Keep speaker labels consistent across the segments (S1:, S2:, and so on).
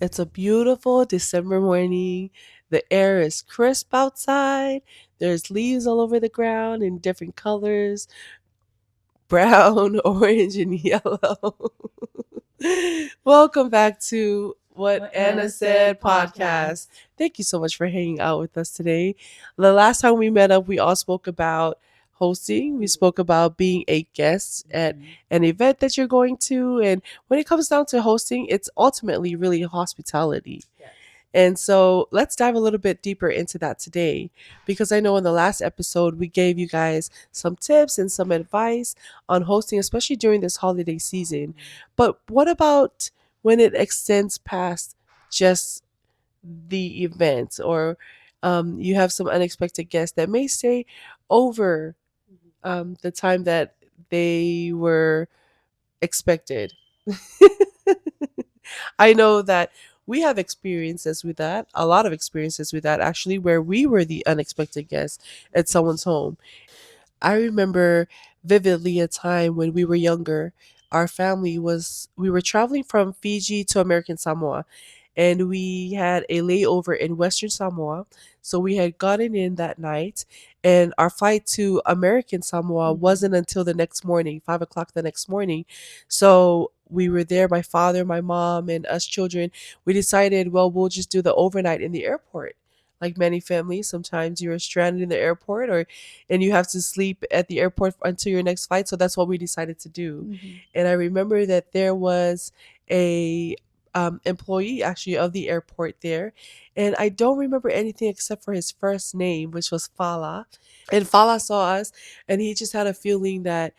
S1: It's a beautiful December morning. The air is crisp outside. There's leaves all over the ground in different colors: brown, orange, and yellow. Welcome back to What
S2: What
S1: Anna
S2: Anna
S1: Said
S2: said
S1: podcast.
S2: podcast.
S1: Thank you so much for hanging out with us today. The last time we met up, we all spoke about hosting. We spoke about being a guest at an event that you're going to. And when it comes down to hosting, it's ultimately really hospitality.
S2: Yes.
S1: And so let's dive a little bit deeper into that today, because I know in the last episode we gave you guys some tips and some advice on hosting, especially during this holiday season. But what about when it extends past just the event, or you have some unexpected guests that may stay over the time that they were expected? I know that we have experiences with that, a lot of experiences with that actually, where we were the unexpected guest at someone's home. I remember vividly a time when we were younger. We were traveling from Fiji to American Samoa, and we had a layover in Western Samoa. So we had gotten in that night, and our flight to American Samoa wasn't until the next morning, 5 o'clock the next morning. So we were there, my father, my mom, and us children. We decided, well, we'll just do the overnight in the airport. Like many families, sometimes you're stranded in the airport, or and you have to sleep at the airport until your next flight. So that's what we decided to do. And I remember that there was a employee actually of the airport there, and I don't remember anything except for his first name, which was Fala. And Fala saw us, and he just had a feeling that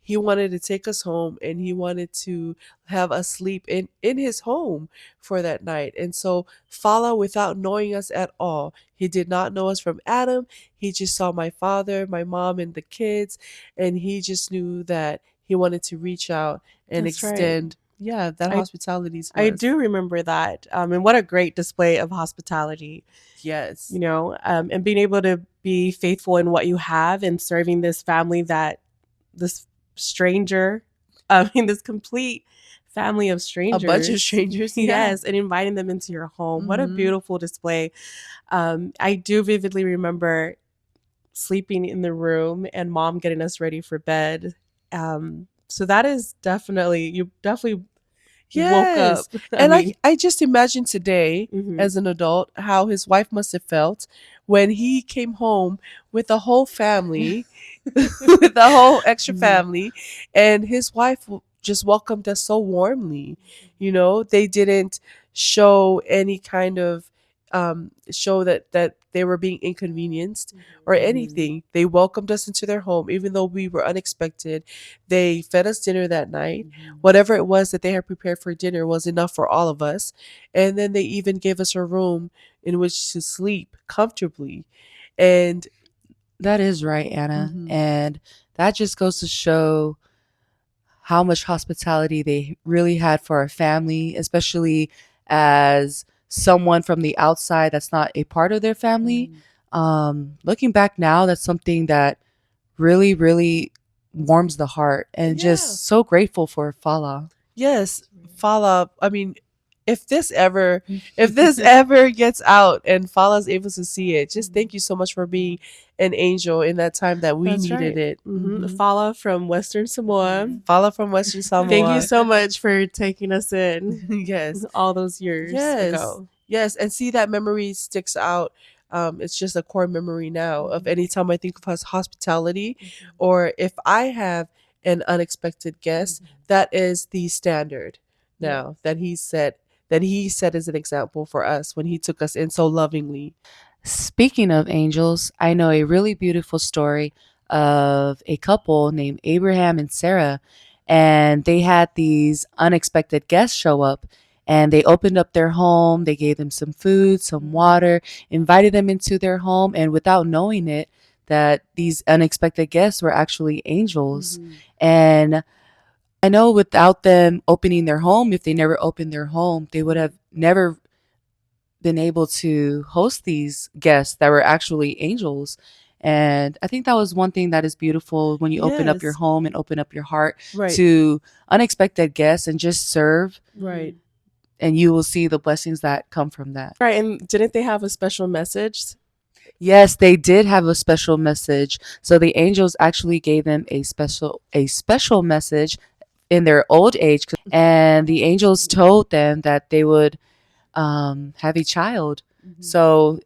S1: he wanted to take us home, and he wanted to have us sleep in his home for that night. And so Fala, without knowing us at all, he did not know us from Adam. He just saw my father, my mom, and the kids, and he just knew that he wanted to reach out and
S2: That's right.
S1: extend, yeah, that
S2: I
S1: hospitality to
S2: I
S1: us.
S2: do remember that. And what a great display of hospitality,
S1: Yes.
S2: and being able to be faithful in what you have and serving this family that this stranger, this complete family of
S1: A bunch of
S2: strangers.
S1: strangers, yeah.
S2: Yes, and inviting them into your home. What a
S1: Mhm.
S2: beautiful display. I do vividly remember sleeping in the room and mom getting us ready for bed. So that is you definitely woke
S1: Yes.
S2: up. I
S1: And
S2: mean,
S1: I just imagine today,
S2: mhm.
S1: as an adult, how his wife must have felt when he came home with the whole family, with the whole extra
S2: Mhm.
S1: family, and his wife just welcomed us so warmly. You know, they didn't show any kind of show that they were being inconvenienced or anything. They welcomed us into their home, even though we were unexpected. They fed us dinner that night. Whatever it was that they had prepared for dinner was enough for all of us. And then they even gave us a room in which to sleep comfortably. And
S3: That is right, Anna.
S1: mhm.
S3: And that just goes to show how much hospitality they really had for our family, especially as someone from the outside that's not a part of their family. Looking back now, that's something that really, really warms the heart, and
S1: Yeah.
S3: just so grateful for Fala.
S1: Yes, Fala. I mean, if this ever gets out and Fala's able to see it, just thank you so much for being an angel in that time that we
S2: That's
S1: needed
S2: right.
S1: it.
S2: Fala from Western Samoa.
S1: Fala from Western Samoa.
S2: Thank you so much for taking us in
S1: Yes.
S2: all those years
S1: Yes.
S2: ago.
S1: Yes. And see, that memory sticks out. It's just a core memory now of any time I think of hospitality, or if I have an unexpected guest, that is the standard now that he set as an example for us when he took us in so lovingly.
S3: Speaking of angels, I know a really beautiful story of a couple named Abraham and Sarah, and they had these unexpected guests show up. And they opened up their home, they gave them some food, some water, invited them into their home, and without knowing it, that these unexpected guests were actually angels. And I know without them opening their home, if they never opened their home, they would have never been able to host these guests that were actually angels. And I think that was one thing that is beautiful when you open up your
S1: Yes.
S3: home and open up your heart
S1: Right.
S3: to unexpected guests and just serve.
S1: Right.
S3: and you will see the blessings that come from that.
S2: Right, and didn't they have a special message?
S3: Yes, they did have a special message. So the angels actually gave them a special message in their old age, and the angels told them that they would have a child. So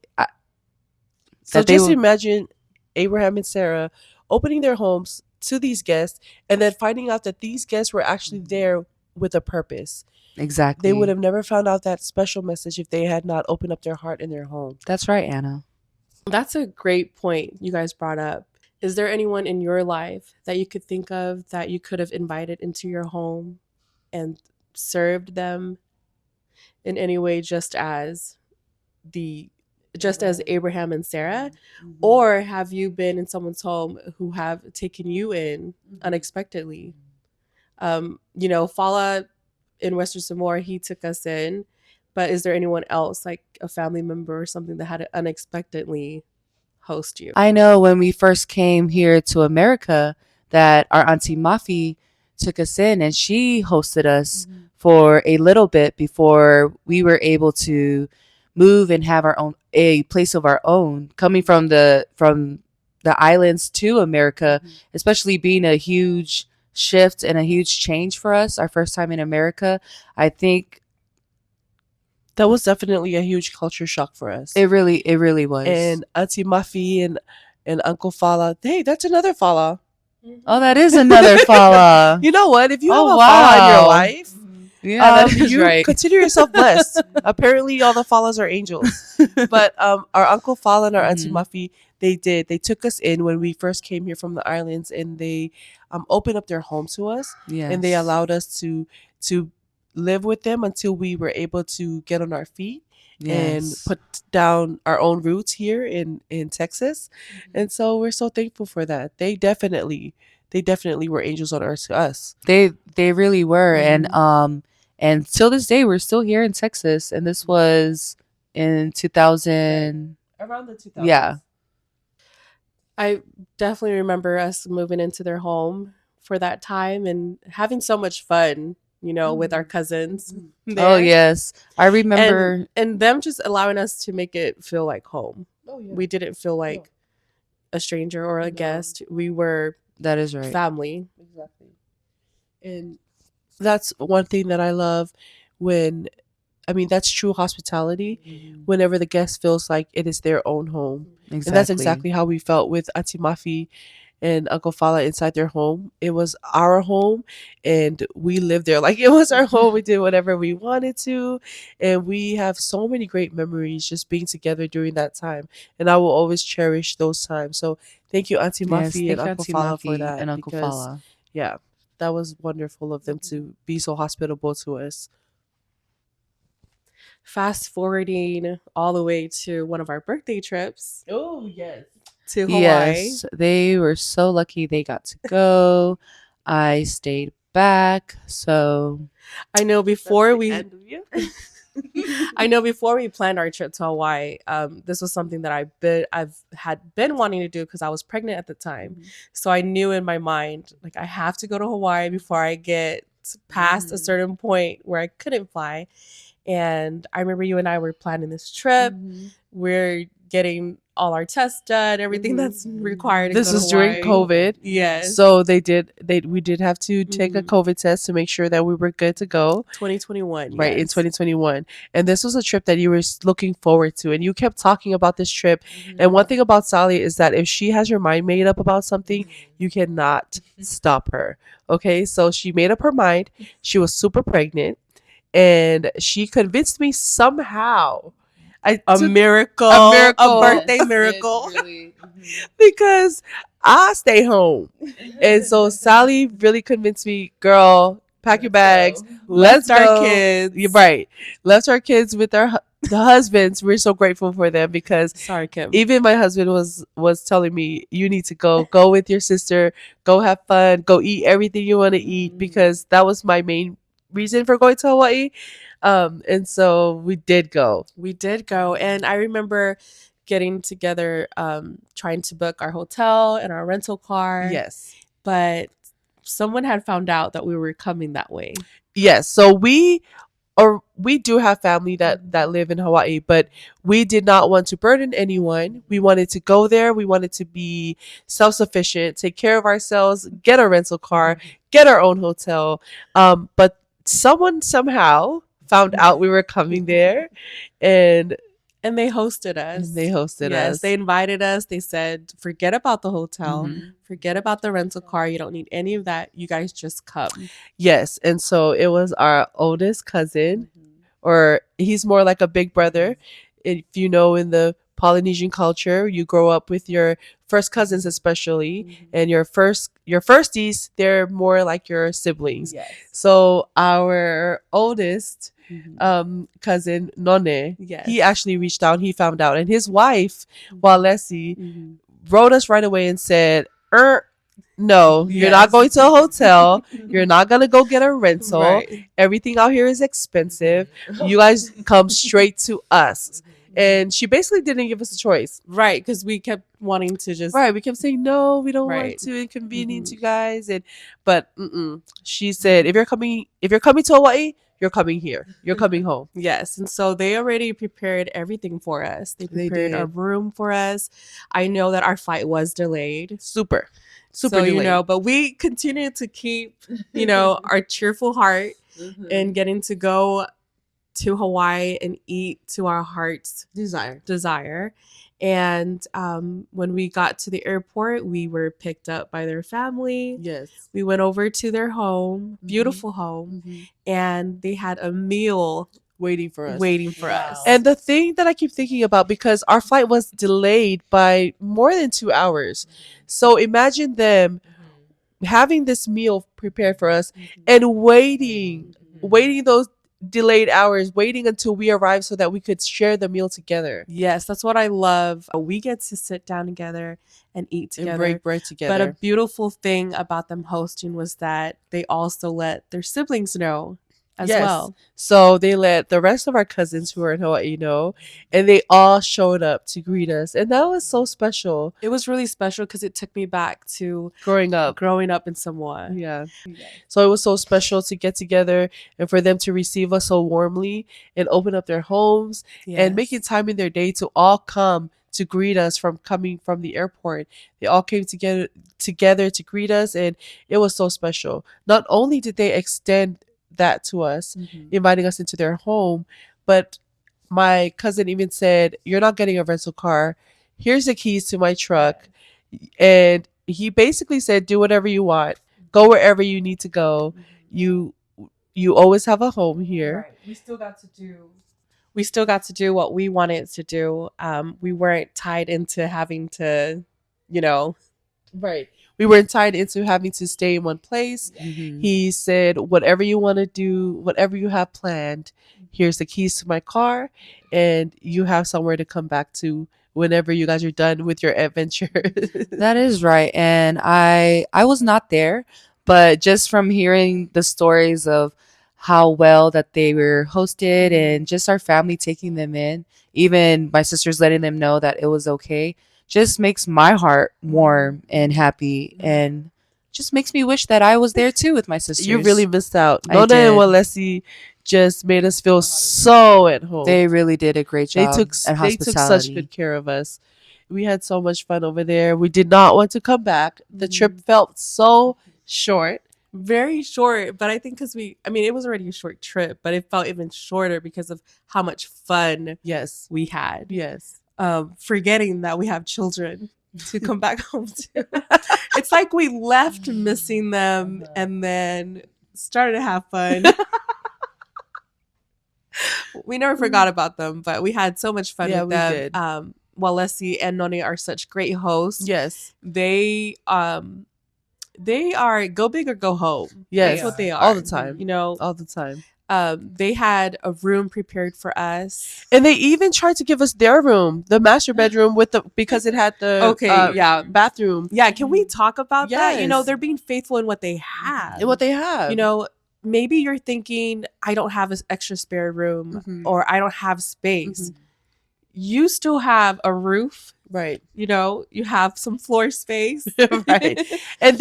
S1: So
S3: that they
S1: just
S3: would
S1: imagine Abraham and Sarah opening their homes to these guests and then finding out that these guests were actually there with a purpose. They would
S3: exactly.
S1: have never found out that special message if they had not opened up their heart and their home.
S3: That's right, Anna.
S2: That's a great point you guys brought up. Is there anyone in your life that you could think of that you could have invited into your home and served them in any way, the just as Abraham and Sarah? Or have you been in someone's home who have taken you in unexpectedly? Fala in Western Samoa, he took us in. But is there anyone else, like a family member or something, that had to unexpectedly host you?
S3: I know when we first came here to America that our auntie Mafi took us in and she hosted us for a little bit before we were able to move and have our own a place of our own coming from the islands to America, especially being a huge shift and a huge change for us our first time in America. I think
S1: That was definitely a huge culture shock for us.
S3: it really was.
S1: And Auntie Muffy and Uncle Fala, hey, that's another Fala.
S3: Oh, that is another Fala.
S1: You know what? If you have
S3: Oh
S1: a Fala in your
S3: wow.
S1: life,
S3: Yeah, that is
S1: you
S3: right.
S1: consider yourself blessed. Apparently, all the Falas are angels. But our Uncle Fala and our Auntie
S3: Mhm.
S1: Muffy, they took us in when we first came here from the islands, and they opened up their home to us, and they
S3: Yes.
S1: allowed us to live with them until we were able to get on our feet and
S3: Yes.
S1: put down our own roots here in Texas. And so we're so thankful for that. They definitely were angels on earth to us.
S3: They really were,
S1: Mhm.
S3: and till this day we're still here in Texas, and this was in 2000.
S1: Around the 2000s.
S3: Yeah.
S2: I definitely remember us moving into their home for that time and having so much fun, with our cousins
S3: Oh
S2: there.
S3: yes, I
S2: and
S3: remember.
S2: and them just allowing us to make it feel like home.
S1: Oh yeah.
S2: We didn't feel like a stranger or a
S1: No.
S2: guest. We were
S3: That is right.
S2: family.
S1: Exactly. And that's one thing that I love when that's true hospitality whenever the guest feels like it is their own home. And that's
S3: Exactly.
S1: exactly how we felt with Auntie Mafi and Uncle Fala inside their home. It was our home and we lived there like it was our home. We did whatever we wanted to. And we have so many great memories just being together during that time. And I will always cherish those times. So thank you, Auntie
S3: Yes,
S1: Mafi and
S3: thank you,
S1: Uncle
S3: Auntie
S1: Fala, for
S3: Mafi
S1: that
S3: and Uncle
S1: because,
S3: Fala.
S1: yeah, that was wonderful of them to be so hospitable to us.
S2: Fast forwarding all the way to one of our birthday trips
S1: Oh, yes.
S2: to Hawaii.
S3: Yes, they were so lucky they got to go. I stayed back, so
S2: I know before we
S1: And you?
S2: I know before we planned our trip to Hawaii, this was something that I've had been wanting to do because I was pregnant at the time. So I knew in my mind, like, I have to go to Hawaii before I get past a certain point where I couldn't fly. And I remember you and I were planning this trip. We're getting all our tests done, everything that's required to
S1: This
S2: go to
S1: was during
S2: Hawaii.
S1: COVID.
S2: Yes.
S1: So we did have to take a
S2: Mhm.
S1: COVID test to make sure that we were good to go.
S2: 2021,
S1: Right, in
S2: yes.
S1: 2021. And this was a trip that you were looking forward to. And you kept talking about this trip. And one thing about Sally is that if she has her mind made up about something, you cannot stop her. Okay, so she made up her mind. She was super pregnant. And she convinced me somehow.
S2: A
S1: To
S2: miracle,
S1: a miracle.
S2: a birthday miracle.
S1: Because I stay home. And so Sally really convinced me, girl, pack your bags. Let's
S2: Left our
S1: go.
S2: kids.
S1: You're right. Left our kids with the husbands. We're so grateful for them because
S2: Sorry, Kim.
S1: even my husband was telling me, you need to go with your sister, go have fun, go eat everything you want to eat, because that was my main reason for going to Hawaii. And so we did go.
S2: We did go, and I remember getting together, trying to book our hotel and our rental car.
S1: Yes.
S2: But someone had found out that we were coming that way.
S1: Yes. So we or we do have family that live in Hawaii, but we did not want to burden anyone. We wanted to go there. We wanted to be self-sufficient, take care of ourselves, get a rental car, get our own hotel. But someone somehow found out we were coming there, and
S2: And they hosted us.
S1: they hosted
S2: Yes,
S1: us.
S2: they invited us. They said, forget about the hotel,
S3: Mhm.
S2: forget about the rental car. You don't need any of that. You guys just come.
S1: Yes, and so it was our oldest cousin, or he's more like a big brother. If you know, in the Polynesian culture, you grow up with your first cousins, especially, and your firsties. They're more like your siblings.
S2: Yes.
S1: So our oldest
S2: Mhm.
S1: cousin None,
S2: Yes.
S1: he actually reached out. He found out, and his wife Walesi
S2: Mhm.
S1: wrote us right away and said, no, you're not
S2: Yes.
S1: going to a hotel. You're not going to go get a rental.
S2: Right.
S1: Everything out here is expensive. You guys come straight to us. And she basically didn't give us a choice.
S2: Right, because we kept wanting to just
S1: Right. We kept saying, no, we don't
S2: Right.
S1: want to inconvenience
S2: Mhm.
S1: you guys. But she said, if you're coming to Hawaii, you're coming here. You're coming home.
S2: Yes, and so they already prepared everything for us. They
S1: They
S2: prepared a
S1: did.
S2: room for us. I know that our flight was delayed.
S1: Super
S2: So,
S1: delayed.
S2: but we continued to keep, our cheerful heart and getting to go to Hawaii and eat to our heart's desire. And when we got to the airport, we were picked up by their family.
S1: Yes.
S2: We went over to their home, beautiful home, and they had a meal
S1: Waiting for us.
S2: waiting for us.
S1: And the thing that I keep thinking about, because our flight was delayed by more than 2 hours. So imagine them having this meal prepared for us and waiting those delayed hours, waiting until we arrive so that we could share the meal together
S2: Yes, that's what I love. We get to sit down together and eat together.
S1: and break bread
S2: But a
S1: together.
S2: beautiful thing about them hosting was that they also let their siblings know as
S1: Yes.
S2: well.
S1: So they let the rest of our cousins who are in Hawaii know, and they all showed up to greet us. And that was so special.
S2: It was really special because it took me back to
S1: Growing up.
S2: growing up in Samoa.
S1: Yeah. So it was so special to get together and for them to receive us so warmly and open up their homes and making time in their day to all come to greet us from coming from the airport. They all came together to greet us, and it was so special. Not only did they extend that to us, inviting us into their home, but my cousin even said, "You're not getting a rental car. Here's the keys to my truck." And he basically said, "Do whatever you want. Go wherever you need to go. You always have a home here."
S2: Right. We still got to do what we wanted to do. We weren't tied into having to,
S1: Right. We weren't tied into having to stay in one place. He said, "Whatever you want to do, whatever you have planned, here's the keys to my car, and you have somewhere to come back to whenever you guys are done with your adventure."
S3: That is right. And I was not there, but just from hearing the stories of how well that they were hosted and just our family taking them in, even my sisters letting them know that it was okay, just makes my heart warm and happy and just makes me wish that I was there too with my sisters.
S1: You really missed out.
S3: I
S1: Nona and
S3: did.
S1: Walesi just made us feel so at home.
S3: They really did a great
S1: They
S3: job
S1: took
S3: at
S1: they took such
S3: hospitality.
S1: good care of us. We had so much fun over there. We did not want to come back. The trip felt so short.
S2: very short. But I think it was already a short trip, but it felt even shorter because of how much fun
S1: Yes.
S2: we had.
S1: Yes.
S2: Forgetting that we have children to come back home to. It's like we left missing them and then started to have fun. We never forgot about them, but we had so much fun with
S1: we
S2: them.
S1: did.
S2: Walesi and Noni are such great hosts.
S1: Yes.
S2: They are go big or go home.
S1: Yes.
S2: That's what they are.
S1: All the time.
S2: All
S1: the time.
S2: They had a room prepared for us.
S1: And they even tried to give us their room, the master bedroom because it had the bathroom.
S2: Yeah, can we talk about that?
S1: Yes.
S2: They're being faithful in what they have.
S1: And what they have.
S2: Maybe you're thinking, I don't have an extra spare room or I don't have space. You still have a roof.
S1: Right.
S2: You have some floor space.
S1: Right. And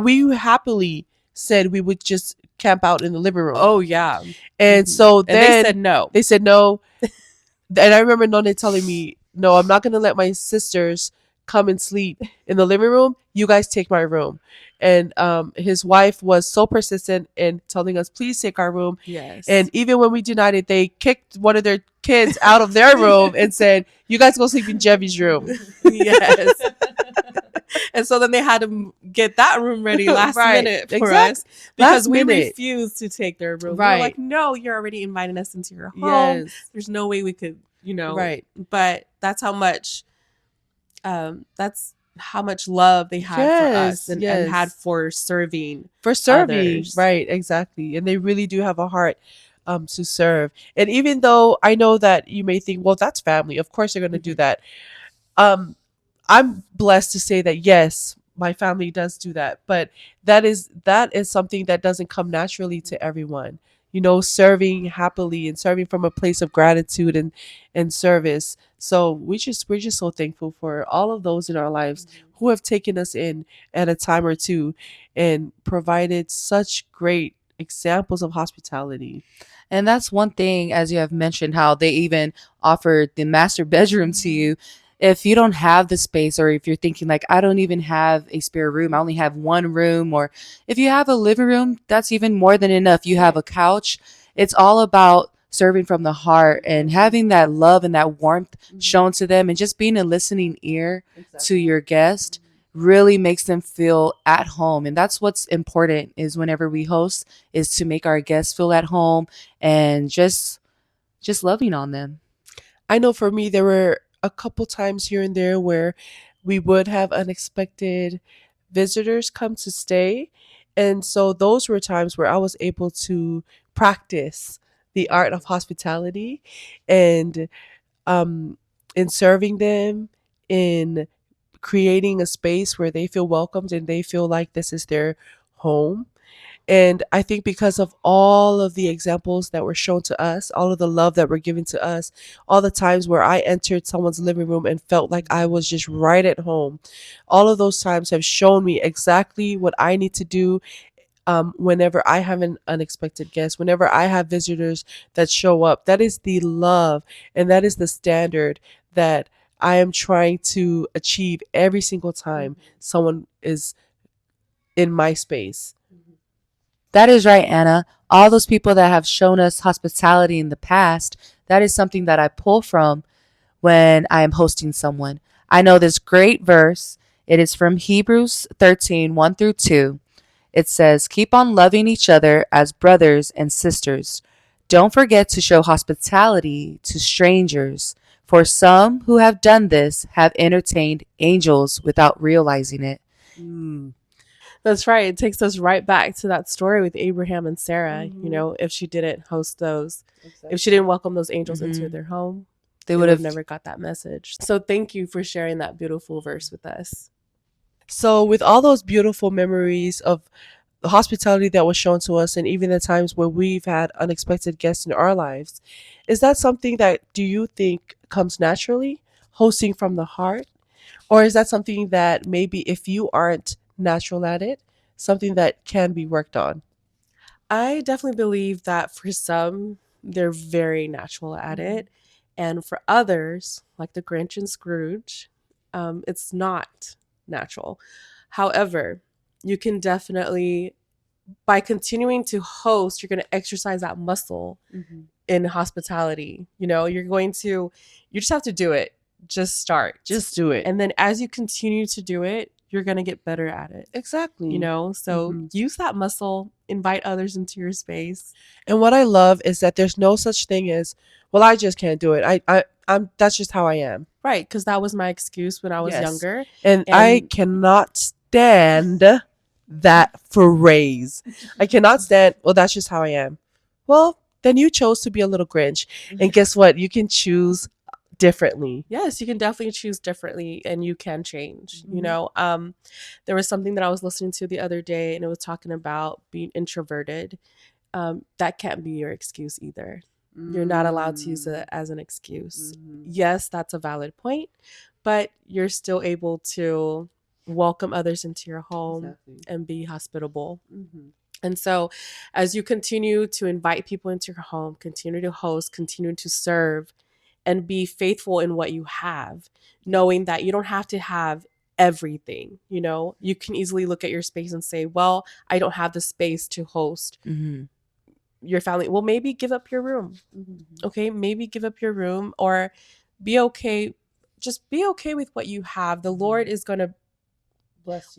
S1: we happily said we would just camp out in the living room.
S2: Oh yeah.
S1: And
S2: Mhm.
S1: so
S2: And
S1: then
S2: they said no.
S1: they said no. And I remember None telling me, "No, I'm not going to let my sisters come and sleep in the living room. You guys take my room." And his wife was so persistent in telling us, "Please take our room."
S2: Yes.
S1: And even when we denied it, they kicked one of their kids out of their room and said, "You guys go sleep in Jevy's room."
S2: Yes. And so then they had to get that room ready last
S1: Right.
S2: minute for
S1: Exact-
S2: us because
S1: last
S2: we
S1: minute.
S2: refused to take their room. We were
S1: Right.
S2: like, no, you're already inviting us into your home.
S1: Yes.
S2: There's no way we could,
S1: Right.
S2: But that's how much love they had for us
S1: Yes.
S2: and
S1: Yes.
S2: had for serving.
S1: For serving.
S2: others.
S1: Right. Exactly. And they really do have a heart to serve. And even though I know that you may think, well, that's family. Of course they're going to do that. I'm blessed to say that yes, my family does do that, but that is something that doesn't come naturally to everyone. You know, serving happily and serving from a place of gratitude and service. So we're just so thankful for all of those in our lives who have taken us in at a time or two and provided such great examples of hospitality.
S3: And that's one thing, as you have mentioned, how they even offered the master bedroom to you. If you don't have the space, or if you're thinking, like, I don't even have a spare room, I only have one room, or if you have a living room, that's even more than enough. You have a couch. It's all about serving from the heart and having that love and that warmth shown to them, and just being a listening ear to your guest really makes them feel at home. And that's what's important, is whenever we host, is to make our guests feel at home and just loving on them.
S1: I know for me, there were a couple times here and there where we would have unexpected visitors come to stay. And so those were times where I was able to practice the art of hospitality and um, in serving them, in creating a space where they feel welcomed and they feel like this is their home. And I think because of all of the examples that were shown to us, all of the love that were given to us, all the times where I entered someone's living room and felt like I was just right at home, all of those times have shown me exactly what I need to do whenever I have an unexpected guest, whenever I have visitors that show up. That is the love and that is the standard that I am trying to achieve every single time someone is in my space.
S3: That is right, Anna. All those people that have shown us hospitality in the past, that is something that I pull from when I am hosting someone. I know this great verse. It is from Hebrews 13, 1 through 2. It says, "Keep on loving each other as brothers and sisters. Don't forget to show hospitality to strangers, for some who have done this have entertained angels without realizing it."
S1: Mm.
S2: That's right. It takes us right back to that story with Abraham and Sarah.
S1: Mhm.
S2: If she didn't host those, if she didn't welcome those angels into
S3: Mhm.
S2: their home,
S3: They
S2: they
S3: would
S2: would have
S3: have.
S2: never got that message. So thank you for sharing that beautiful verse with us.
S1: So, with all those beautiful memories of the hospitality that was shown to us, and even the times where we've had unexpected guests in our lives, is that something that do you think comes naturally, hosting from the heart? Or is that something that maybe if you aren't natural at it, something that can be worked on?
S2: I definitely believe that for some, they're very natural at it. And for others, like the Grinch and Scrooge, it's not natural. However, you can definitely, by continuing to host, you're going to exercise that muscle in hospitality. You just have to do it. Just start.
S1: Just do it.
S2: And then as you continue to do it, you're going to get better at it.
S1: Exactly.
S2: So
S1: Mhm.
S2: use that muscle, invite others into your space.
S1: And what I love is that there's no such thing as, well, I just can't do it. I'm that's just how I am.
S2: Right, because that was my excuse when I was
S1: Yes.
S2: younger.
S1: And I cannot stand that phrase. I cannot stand, well, that's just how I am. Well, then you chose to be a little Grinch. And guess what? You can choose differently.
S2: Yes, you can definitely choose differently and you can change.
S1: Mhm.
S2: There was something that I was listening to the other day and it was talking about being introverted. That can't be your excuse either. You're not allowed to use it as an excuse. Yes, that's a valid point, but you're still able to welcome others into your home
S1: Exactly.
S2: and be hospitable. And so, as you continue to invite people into your home, continue to host, continue to serve, and be faithful in what you have, knowing that you don't have to have everything. You know, you can easily look at your space and say, well, I don't have the space to host
S3: Mm-hmm.
S2: your family. Well, maybe give up your room.
S1: Mm-hmm.
S2: Okay. Maybe give up your room, or be okay. Just be okay with what you have. The Lord is going to bless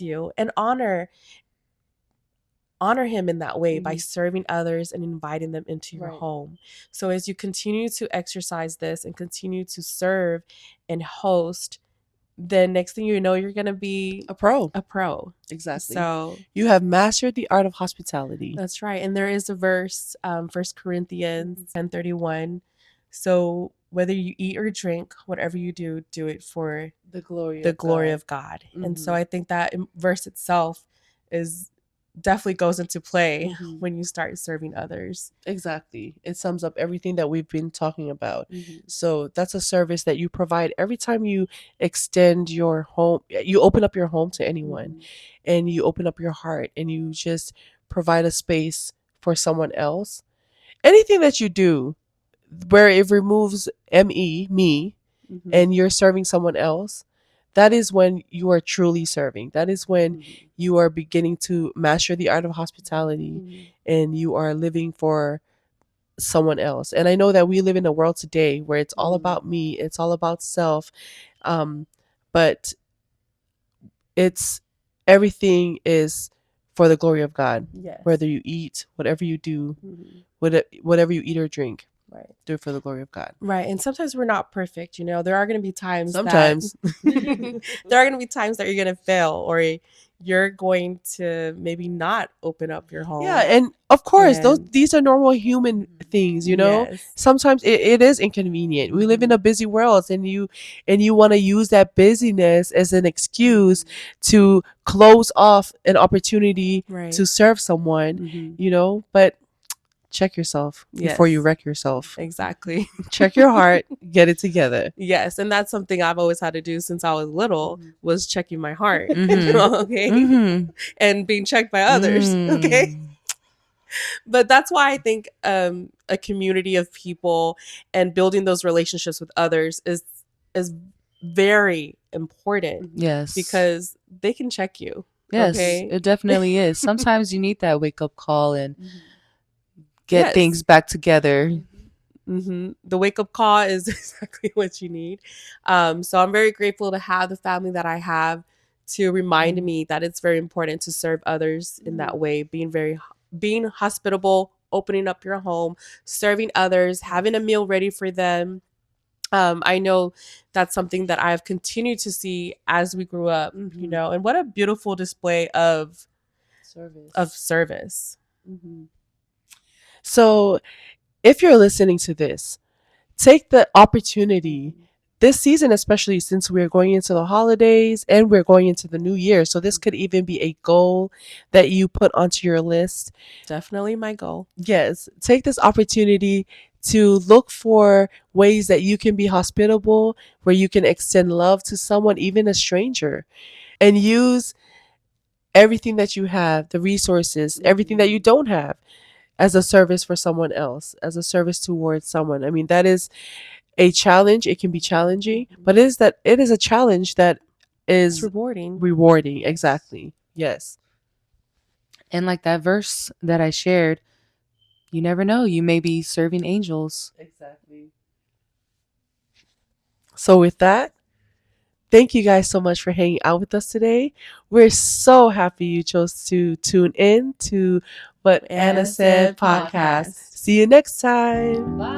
S2: you and honor him in that way by serving others and inviting them into your home. So as you continue to exercise this and continue to serve and host, then next thing you know, you're going to be
S1: A pro.
S2: a pro.
S1: Exactly.
S2: So
S1: You have mastered the art of hospitality.
S2: that's right. And there is a verse, 1 Corinthians 10:31. So whether you eat or drink, whatever you do, do it for
S1: The glory
S2: the glory of God. And so
S1: Mhm.
S2: I think that verse itself is definitely goes into play
S1: Mhm.
S2: when you start serving others.
S1: Exactly. It sums up everything that we've been talking about.
S2: Mhm.
S1: So that's a service that you provide every time you extend your home, you open up your home to anyone, and you open up your heart and you just provide a space for someone else. Anything that you do where it removes me,
S2: Mhm.
S1: and you're serving someone else, that is when you are truly serving. That is when you are beginning to master the art of hospitality
S2: Mhm.
S1: and you are living for someone else. And I know that we live in a world today where it's all about me, it's all about self. But it's everything is for the glory of God.
S2: Yes.
S1: Whether you eat, whatever you do,
S2: Mhm.
S1: whatever you eat or drink,
S2: Right.
S1: do it for the glory of God.
S2: Right. And sometimes we're not perfect, you know. There are going to be times
S1: Sometimes.
S2: that there are going to be times that you're going to fail, or you're going to maybe not open up your home.
S1: Yeah, and of course,
S2: And
S1: these are normal human things, you know.
S2: yes.
S1: Sometimes it is inconvenient. We live in a busy world, and you want to use that busyness as an excuse to close off an opportunity
S2: Right.
S1: to serve someone,
S2: Mhm.
S1: you know. But check yourself before you
S2: Yes.
S1: wake yourself.
S2: Exactly.
S1: Check your heart, get it together.
S2: Yes, and that's something I've always had to do since I was little, was checking my heart.
S3: Mhm.
S2: Okay.
S3: Mhm.
S2: And being checked by others. Okay.
S3: Mm.
S2: But that's why I think a community of people and building those relationships with others is very important,
S3: Yes.
S2: because they can check you.
S3: Yes,
S2: Okay.
S3: it definitely is. Sometimes you need that wake up call and get
S2: Yes.
S3: things back together.
S2: The wake up call is exactly what you need. So I'm very grateful to have the family that I have to remind me that it's very important to serve others in that way, being hospitable, opening up your home, serving others, having a meal ready for them. I know that's something that I've continued to see as we grew up, you know, and what a beautiful display of service.
S1: So, if you're listening to this, take the opportunity this season, especially since we're going into the holidays and we're going into the new year. So, this could even be a goal that you put onto your list.
S2: Definitely my goal.
S1: Yes, take this opportunity to look for ways that you can be hospitable, where you can extend love to someone, even a stranger, and use everything that you have, the resources, everything that you don't have, as a service for someone else, as a service towards someone. I mean, that is a challenge. It can be challenging, but it is a challenge that
S2: It's
S1: is
S2: rewarding.
S1: rewarding. Exactly. Yes.
S3: And like that verse that I shared, you never know. You may be serving angels.
S1: Exactly. So with that, thank you guys so much for hanging out with us today. We're so happy you chose to tune in to what Anna said podcast. See you next time. Bye.